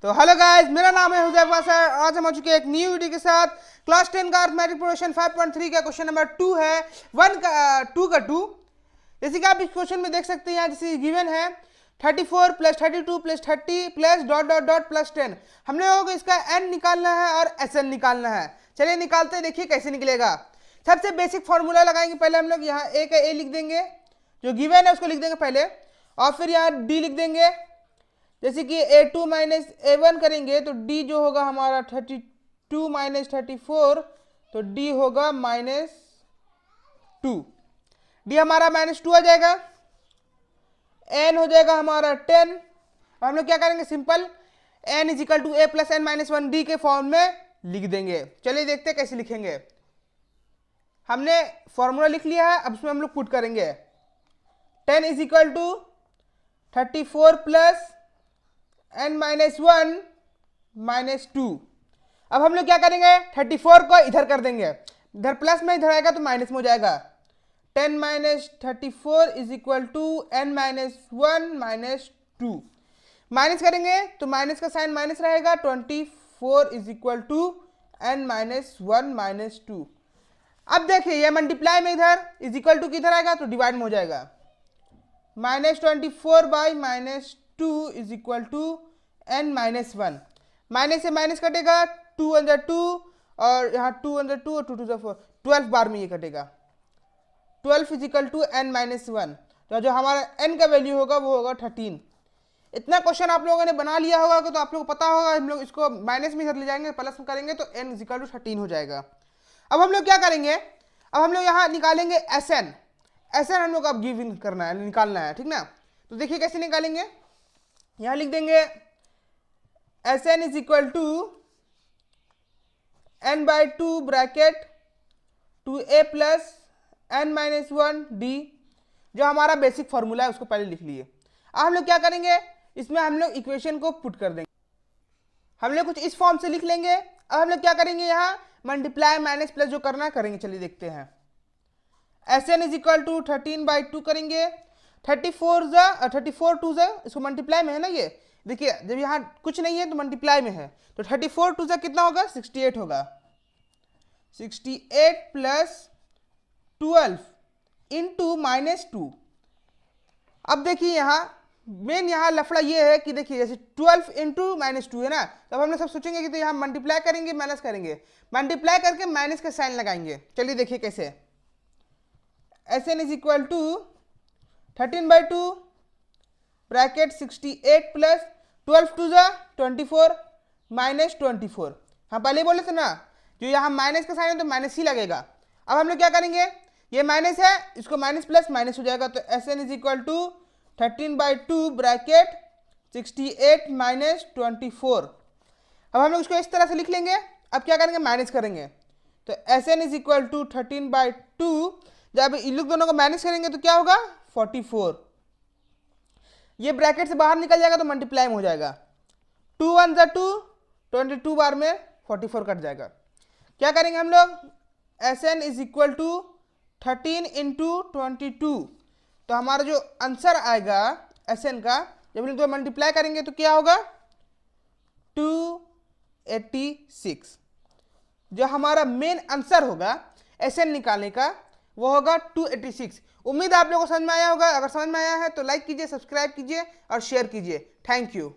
तो hello guys, मेरा नाम है हुजैफा सर। आज हम आ चुके हैं एक न्यू वीडियो के साथ। क्लास 10 का अर्थमेटिक प्रोग्रेशन 5.3 का क्वेश्चन नंबर 2 है। 1 का 2 का 2। जैसे कि आप इस क्वेश्चन में देख सकते हैं, जैसे गिवन है 34 plus 32 plus 30 plus dot dot dot plus 10। हम लोगों को इसका n निकालना है और SN निकालना है। चलिए निकालते हैं, देखिए कैसे निकलेगा। सबसे बेसिक फॉर्मूला लगाएंगे। पहले हम लोग यहाँ a का a लिख देंगे, जो गिवन है उसको लिख देंगे पहले, और फिर यहाँ d लिख देंगे। जैसे कि a2 माइनस a1 करेंगे तो d जो होगा हमारा 32 माइनस 34, तो d होगा -2। d हमारा -2 आ जाएगा। n हो जाएगा हमारा 10। और हम लोग क्या करेंगे, simple n is equal to a plus n minus 1 d के फॉर्म में लिख देंगे। चलिए देखते हैं कैसे लिखेंगे। हमने फॉर्मूला लिख लिया है, अब उसमें हम लोग पुट करेंगे 10 is equal to 34 plus n minus 1 minus 2। अब हम लोग क्या करेंगे, 34 को इधर कर देंगे, इधर प्लस में इधर आएगा तो माइनस में हो जाएगा। 10 minus 34 is equal to n minus 1 minus 2। Minus करेंगे तो माइनस का साइन माइनस रहेगा। 24 is equal to n minus 1 minus 2। अब देखिए ये मल्टीप्लाई में इधर इज इक्वल टू किधर आएगा तो डिवाइड में हो जाएगा। -24 by -2 is equal to n minus 1। Minus से माइनस कटेगा, 2 अंदर 2 और यहाँ 2 अंदर 2 और 2 टू 4, 12 बार में ये कटेगा। 12 is equal to n minus 1। तो जो हमारा n का वैल्यू होगा वो होगा 13। इतना क्वेश्चन आप लोगों ने बना लिया होगा तो आप लोगों को पता होगा। हम लोग इसको माइनस में इधर ले जाएंगे, प्लस में करेंगे तो n इज इक्वल टू 13 हो जाएगा। अब हम लोग क्या करेंगे, अब हम लोग यहाँ निकालेंगे SN। SN हम लोग अब गिव इन करना है, निकालना है, ठीक ना। तो देखिए कैसे निकालेंगे, यहाँ लिख देंगे SN is equal to n by 2 bracket 2a plus n minus 1 d, जो हमारा बेसिक फॉर्मूला है उसको पहले लिख लिए। अब हम लोग क्या करेंगे, इसमें हम लोग इक्वेशन को पुट कर देंगे। हम लोग कुछ इस फॉर्म से लिख लेंगे। अब हम लोग क्या करेंगे, यहाँ मल्टीप्लाई माइनस प्लस जो करना है करेंगे। चलिए देखते हैं। SN is equal to 13 by 2 करेंगे। 34 टू इसको मल्टीप्लाई में है ना, ये देखिए जब यहाँ कुछ नहीं है तो मल्टीप्लाई में है, तो 34 टू कितना होगा, 68 होगा। 68 प्लस 12 इंटू -2। अब देखिए यहाँ मेन यहाँ लफड़ा ये है कि देखिए जैसे 12 इंटू -2 है ना, तब हम लोग सब सोचेंगे कि तो यहाँ मल्टीप्लाई करेंगे माइनस करेंगे, मल्टीप्लाई करके माइनस का साइन लगाएंगे। चलिए देखिए कैसे। SN is equal to 13 by 2 bracket 68 plus 12 two 24 minus 24। हाँ पहले बोले थे ना, जो यहाँ माइनस का साइन है तो माइनस ही लगेगा। अब हम लोग क्या करेंगे, ये माइनस है, इसको माइनस प्लस माइनस हो जाएगा। तो SN is equal to 13 by 2 bracket 68 minus 24। अब हम लोग इसको इस तरह से लिख लेंगे। अब क्या करेंगे, माइनस करेंगे। तो SN is equal to 13 by 2, जब इन लोग दोनों को माइनस करेंगे तो क्या होगा, 44। ये ब्रैकेट से बाहर निकल जाएगा तो मल्टीप्लाई में हो जाएगा। 2 1 जा 2, 22 बार में 44 कट जाएगा। क्या करेंगे हम लोग, SN is equal to 13 into 22। तो हमारा जो आंसर आएगा SN का, जब इन दो मल्टीप्लाई करेंगे तो क्या होगा, 286। जो हमारा मेन आंसर होगा SN निकालने का वो होगा 286। उम्मीद आप लोगों को समझ में आया होगा। अगर समझ में आया है तो लाइक कीजिए, सब्सक्राइब कीजिए और शेयर कीजिए। Thank you.